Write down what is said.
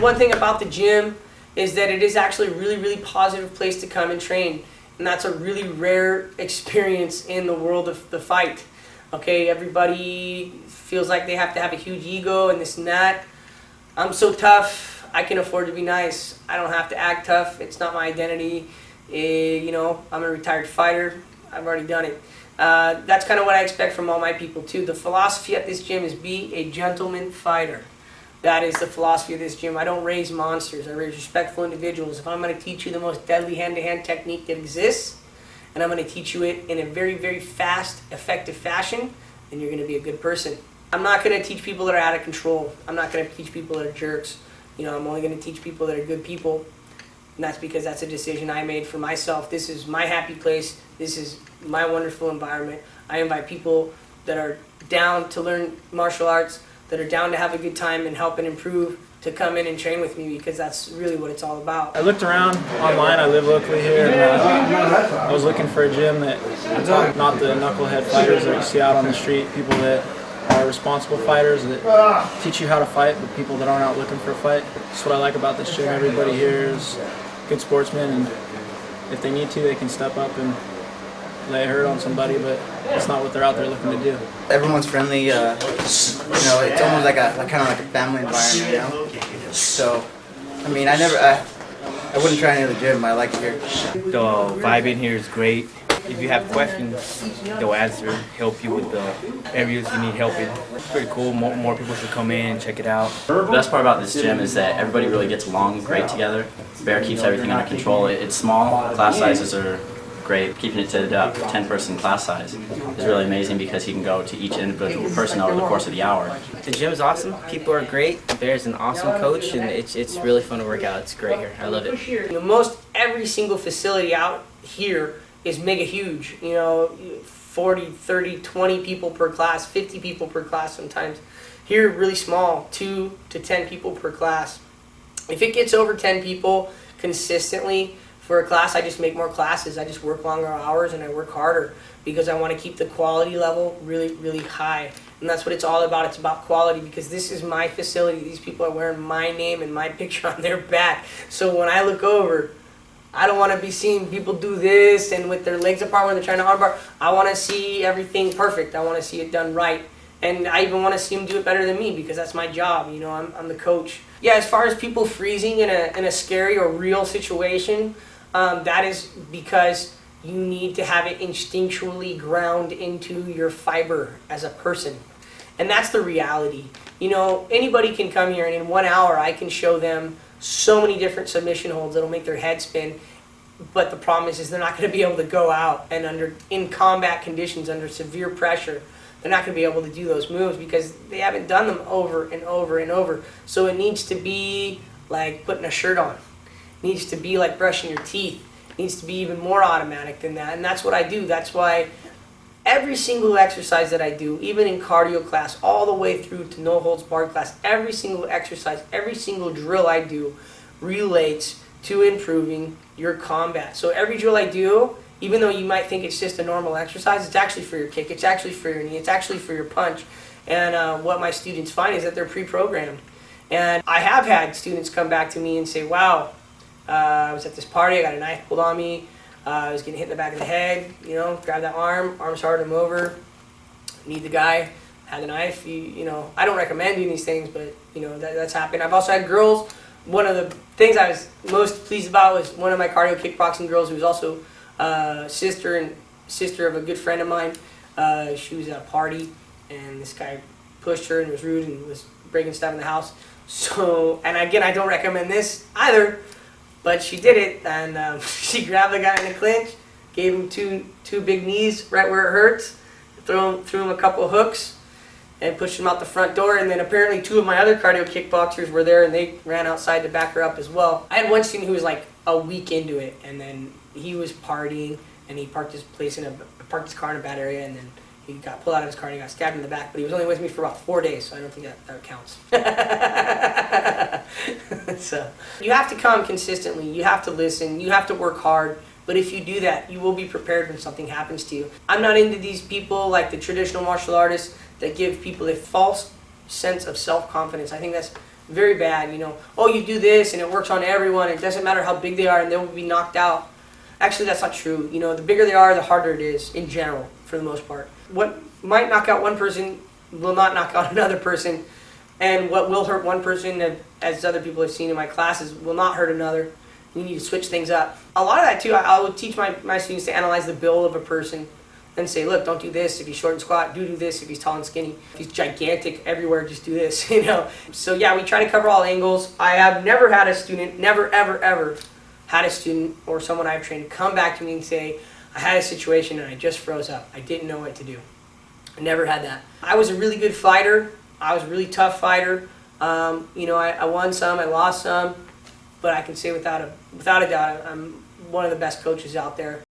One thing about the gym is that it is actually a really, really positive place to come and train. And that's a really rare experience in the world of the fight. Okay, everybody feels like they have to have a huge ego and this and that. I'm so tough, I can afford to be nice. I don't have to act tough, it's not my identity. You know, I'm a retired fighter, I've already done it. That's kind of what I expect from all my people too. The philosophy at this gym is be a gentleman fighter. That is the philosophy of this gym. I don't raise monsters, I raise respectful individuals. If I'm going to teach you the most deadly hand-to-hand technique that exists, and I'm going to teach you it in a very, very fast, effective fashion, then you're going to be a good person. I'm not going to teach people that are out of control. I'm not going to teach people that are jerks. You know, I'm only going to teach people that are good people. And that's because that's a decision I made for myself. This is my happy place. This is my wonderful environment. I invite people that are down to learn martial arts, that are down to have a good time and help and improve, to come in and train with me, because that's really what it's all about. I looked around online, I live locally here, and I was looking for a gym that, not the knucklehead fighters that you see out on the street, people that are responsible fighters that teach you how to fight, but people that aren't out looking for a fight. That's what I like about this gym. Everybody here is good sportsmen, and if they need to, they can step up and lay a hurt on somebody, but it's not what they're out there looking to do. Everyone's friendly, you know, it's almost like kind of like a family environment, you know? So, I mean, I wouldn't try any other gym. I like it here. The vibe in here is great. If you have questions, they'll answer, help you with the areas you need help in. It's pretty cool. More people should come in and check it out. The best part about this gym is that everybody really gets along great together. Bear keeps everything under control. It's small. Class sizes are great. Keeping it to the 10-person class size is really amazing because he can go to each individual person over the course of the hour. The gym is awesome. People are great. Bear's an awesome coach, and it's really fun to work out. It's great here. I love it. You know, most every single facility out here is mega huge. You know, 40, 30, 20 people per class, 50 people per class sometimes. Here, really small, 2 to 10 people per class. If it gets over 10 people consistently for a class, I just make more classes. I just work longer hours and I work harder because I want to keep the quality level really, really high. And that's what it's all about. It's about quality, because this is my facility. These people are wearing my name and my picture on their back. So when I look over, I don't want to be seeing people do this and with their legs apart when they're trying to armbar. I want to see everything perfect. I want to see it done right. And I even want to see them do it better than me, because that's my job. You know, I'm the coach. Yeah, as far as people freezing in a scary or real situation, that is because you need to have it instinctually ground into your fiber as a person. And that's the reality. You know, anybody can come here and in 1 hour I can show them so many different submission holds that'll make their head spin. But the problem is they're not going to be able to go out and in combat conditions, under severe pressure, they're not going to be able to do those moves because they haven't done them over and over and over. So it needs to be like putting a shirt on. It needs to be like brushing your teeth. It needs to be even more automatic than that. And that's what I do. That's why every single exercise that I do, even in cardio class, all the way through to no holds barred class, every single exercise, every single drill I do relates to improving your combat. So every drill I do, even though you might think it's just a normal exercise, it's actually for your kick, it's actually for your knee, it's actually for your punch. And what my students find is that they're pre-programmed. And I have had students come back to me and say, wow, I was at this party, I got a knife pulled on me, I was getting hit in the back of the head, you know, grab that arm's hard, I'm over, need the guy, had the knife, you know. I don't recommend doing these things, but, you know, that's happened. I've also had girls. One of the things I was most pleased about was one of my cardio kickboxing girls, who was also sister of a good friend of mine. She was at a party, and this guy pushed her and was rude and was breaking stuff in the house. So, and again, I don't recommend this either, but she did it, and she grabbed the guy in the clinch, gave him two big knees right where it hurts, threw him a couple hooks, and pushed him out the front door. And then apparently 2 of my other cardio kickboxers were there, and they ran outside to back her up as well. I had one student who was like a week into it, and then he was partying, and he parked his car in a bad area, and then he got pulled out of his car and he got stabbed in the back. But he was only with me for about 4 days, so I don't think that counts. So you have to come consistently. You have to listen. You have to work hard. But if you do that, you will be prepared when something happens to you. I'm not into these people like the traditional martial artists that give people a false sense of self-confidence. I think that's very bad. You know, oh, you do this and it works on everyone. It doesn't matter how big they are and they will be knocked out. Actually, that's not true. You know, the bigger they are, the harder it is in general, for the most part. What might knock out one person will not knock out another person, and what will hurt one person, as other people have seen in my classes, will not hurt another. We need to switch things up. A lot of that too, I would teach my students to analyze the build of a person and say, look, don't do this if he's short and squat, do this if he's tall and skinny. If he's gigantic everywhere, just do this, you know. So yeah, we try to cover all angles. I have never had a student, never, ever, ever had a student or someone I've trained come back to me and say, I had a situation and I just froze up. I didn't know what to do. I never had that. I was a really good fighter. I was a really tough fighter. You know, I won some, I lost some, but I can say without a doubt, I'm one of the best coaches out there.